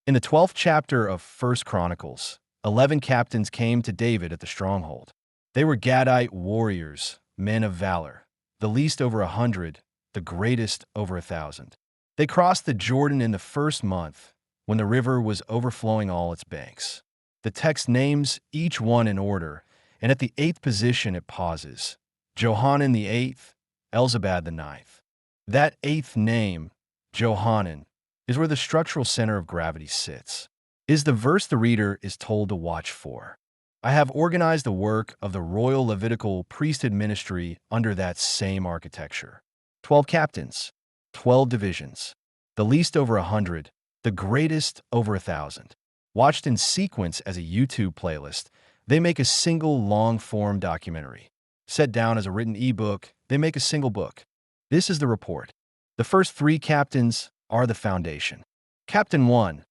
In the 12th chapter of First Chronicles, 11 captains came to David at the stronghold. They were Gadite warriors, men of valor, the least over 100, the greatest over 1,000. They crossed the Jordan in the first month, when the river was overflowing all its banks. The text names each one in order, and at the 8th position it pauses. Johanan the 8th, Elzabad the 9th. That 8th name, Johanan, is where the structural center of gravity sits. Is the verse the reader is told to watch for. I have organized the work of the Royal Levitical Priesthood ministry under that same architecture. 12 captains, 12 divisions, the least over 100, the greatest over 1,000. Watched in sequence as a YouTube playlist, they make a single long-form documentary. Set down as a written ebook, they make a single book. This is the report. The first 3 captains are the foundation. Captain 1,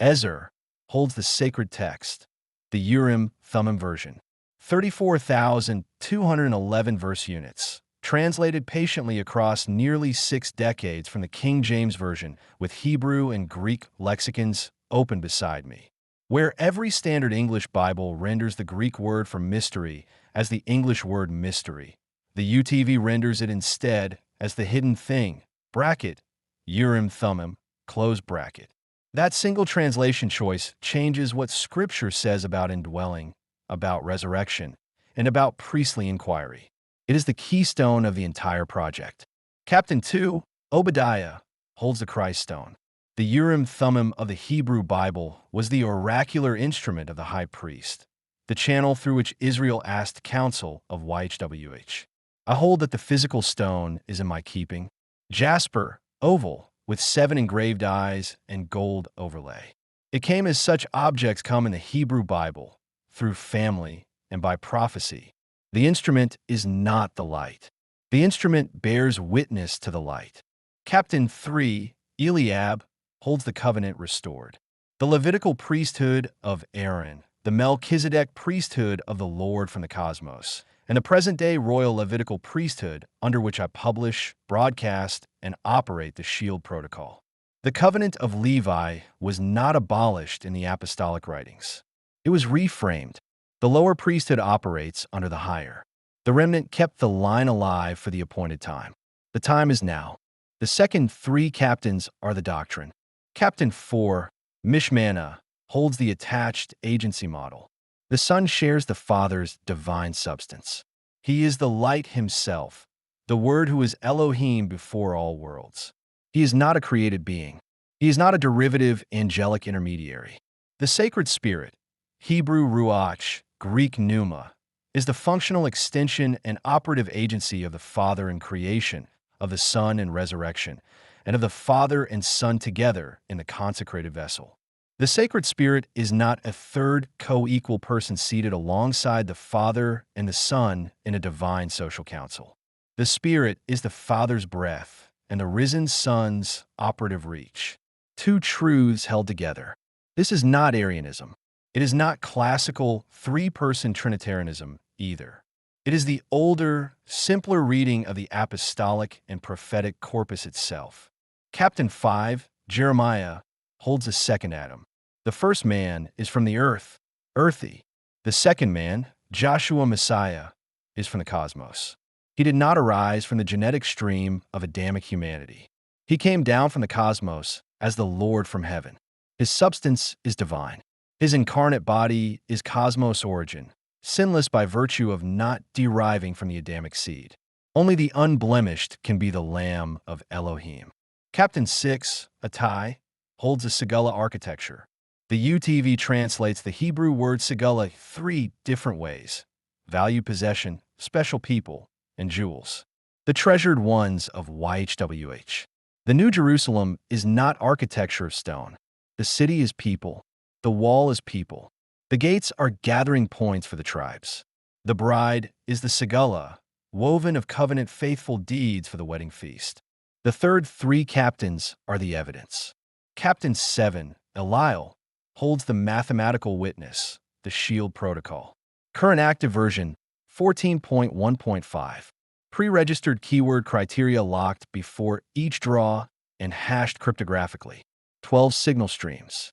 Ezer, holds the sacred text, the Urim Thummim version, 34,211 verse units, translated patiently across nearly 6 decades from the King James Version with Hebrew and Greek lexicons open beside me. Where every standard English Bible renders the Greek word for mystery as the English word mystery, the UTV renders it instead as the hidden thing, bracket, Urim Thummim, close bracket. That single translation choice changes what Scripture says about indwelling, about resurrection, and about priestly inquiry. It is the keystone of the entire project. Captain 2, Obadiah, holds the Christ stone. The Urim Thummim of the Hebrew Bible was the oracular instrument of the high priest, the channel through which Israel asked counsel of YHWH. I hold that the physical stone is in my keeping. Jasper, oval, with 7 engraved eyes and gold overlay. It came as such objects come in the Hebrew Bible, through family and by prophecy. The instrument is not the light. The instrument bears witness to the light. Captain 3, Eliab, holds the covenant restored. The Levitical priesthood of Aaron, the Melchizedek priesthood of the Lord from the cosmos, and the present-day Royal Levitical Priesthood under which I publish, broadcast, and operate the Shield Protocol. The covenant of Levi was not abolished in the apostolic writings. It was reframed. The lower priesthood operates under the higher. The remnant kept the line alive for the appointed time. The time is now. The second 3 captains are the doctrine. Captain 4, Mishmana, holds the attached agency model. The Son shares the Father's divine substance. He is the light himself, the Word who is Elohim before all worlds. He is not a created being. He is not a derivative angelic intermediary. The sacred spirit, Hebrew ruach, Greek pneuma, is the functional extension and operative agency of the Father in creation, of the Son in resurrection, and of the Father and Son together in the consecrated vessel. The sacred spirit is not a third co-equal person seated alongside the Father and the Son in a divine social council. The Spirit is the Father's breath and the risen Son's operative reach. 2 truths held together. This is not Arianism. It is not classical 3-person Trinitarianism either. It is the older, simpler reading of the apostolic and prophetic corpus itself. Captain 5, Jeremiah, holds the second Adam. The first man is from the earth, earthy. The second man, Joshua Messiah, is from the cosmos. He did not arise from the genetic stream of Adamic humanity. He came down from the cosmos as the Lord from heaven. His substance is divine. His incarnate body is cosmos origin, sinless by virtue of not deriving from the Adamic seed. Only the unblemished can be the Lamb of Elohim. Captain 6, Attai, holds the Segullah Architecture. The UTV translates the Hebrew word Segullah 3 different ways: value possession, special people, and jewels. The treasured ones of YHWH. The New Jerusalem is not architecture of stone. The city is people. The wall is people. The gates are gathering points for the tribes. The bride is the Segullah, woven of covenant faithful deeds for the wedding feast. The third 3 captains are the evidence. Captain 7, Eliel, holds the mathematical witness, the Shield Protocol. Current active version 14.1.5. Pre-registered keyword criteria locked before each draw and hashed cryptographically. 12 signal streams.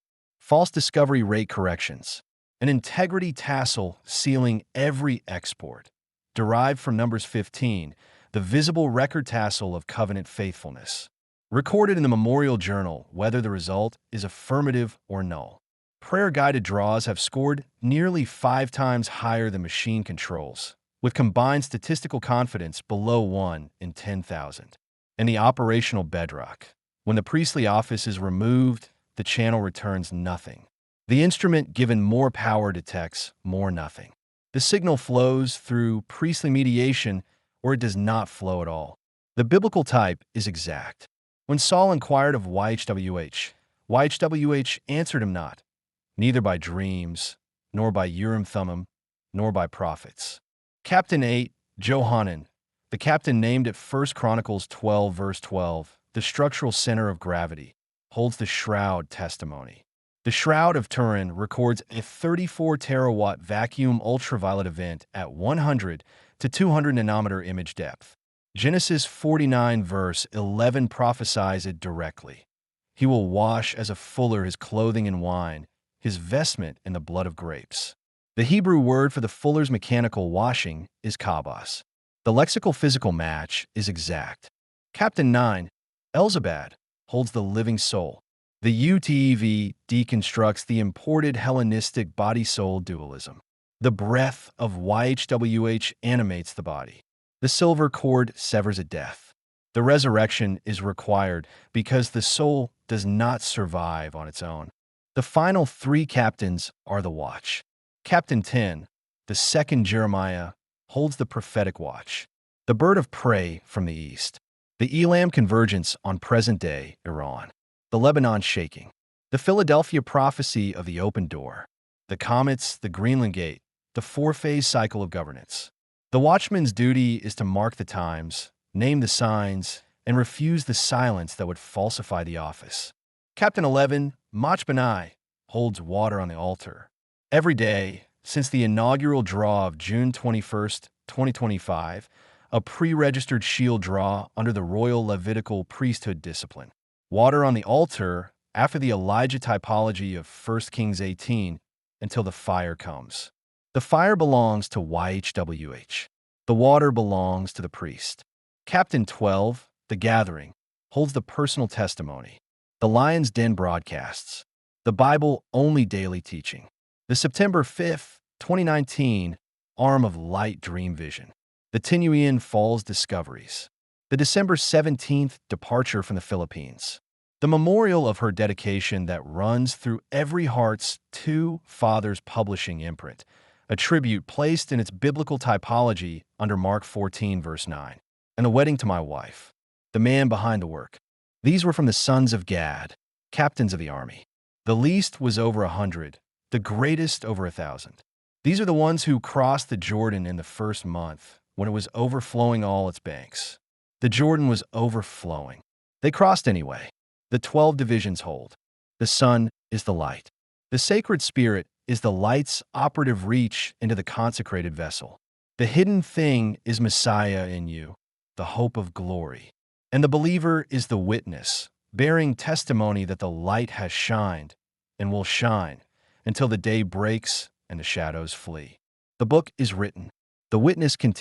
false discovery rate corrections, an integrity tassel sealing every export, derived from Numbers 15, the visible record tassel of covenant faithfulness, recorded in the memorial journal whether the result is affirmative or null. Prayer-guided draws have scored nearly 5 times higher than machine controls, with combined statistical confidence below 1 in 10,000. And the operational bedrock. When the priestly office is removed, the channel returns nothing. The instrument given more power detects more nothing. The signal flows through priestly mediation, or it does not flow at all. The biblical type is exact. When Saul inquired of YHWH answered him not, neither by dreams, nor by Urim Thummim, nor by prophets. Captain 8, Johanan, the captain named at First Chronicles 12, verse 12, the structural center of gravity, holds the Shroud Testimony. The Shroud of Turin records a 34 terawatt vacuum ultraviolet event at 100 to 200 nanometer image depth. Genesis 49 verse 11 prophesies it directly. He will wash as a fuller his clothing in wine, his vestment in the blood of grapes. The Hebrew word for the fuller's mechanical washing is kabas. The lexical physical match is exact. Captain 9, Elzabad, holds the living soul. The UTEV deconstructs the imported Hellenistic body-soul dualism. The breath of YHWH animates the body. The silver cord severs at death. The resurrection is required because the soul does not survive on its own. The final 3 captains are the watch. Captain 10, the second Jeremiah, holds the prophetic watch. The bird of prey from the east. The Elam convergence on present-day Iran. The Lebanon shaking. The Philadelphia prophecy of the open door. The comets, the Greenland gate, the 4-phase cycle of governance. The watchman's duty is to mark the times, name the signs, and refuse the silence that would falsify the office. Captain 11, Machbenai, holds water on the altar. Every day, since the inaugural draw of June 21, 2025, a pre-registered shield draw under the Royal Levitical Priesthood discipline. Water on the altar after the Elijah typology of 1 Kings 18 until the fire comes. The fire belongs to YHWH. The water belongs to the priest. Captain 12, the gathering, holds the personal testimony. The Lion's Den broadcasts. The Bible-only daily teaching. The September 5, 2019, Arm of Light Dream Vision. The Tinuian Falls Discoveries. The December 17th departure from the Philippines. The memorial of her dedication that runs through Every Heart's Two Fathers publishing imprint, a tribute placed in its biblical typology under Mark 14, verse 9. And the wedding to my wife, the man behind the work. These were from the sons of Gad, captains of the army. The least was over 100, the greatest over 1,000. These are the ones who crossed the Jordan in the first month, when it was overflowing all its banks. The Jordan was overflowing. They crossed anyway. The 12 divisions hold. The sun is the light. The sacred spirit is the light's operative reach into the consecrated vessel. The hidden thing is Messiah in you, the hope of glory. And the believer is the witness, bearing testimony that the light has shined and will shine until the day breaks and the shadows flee. The book is written. The witness continues.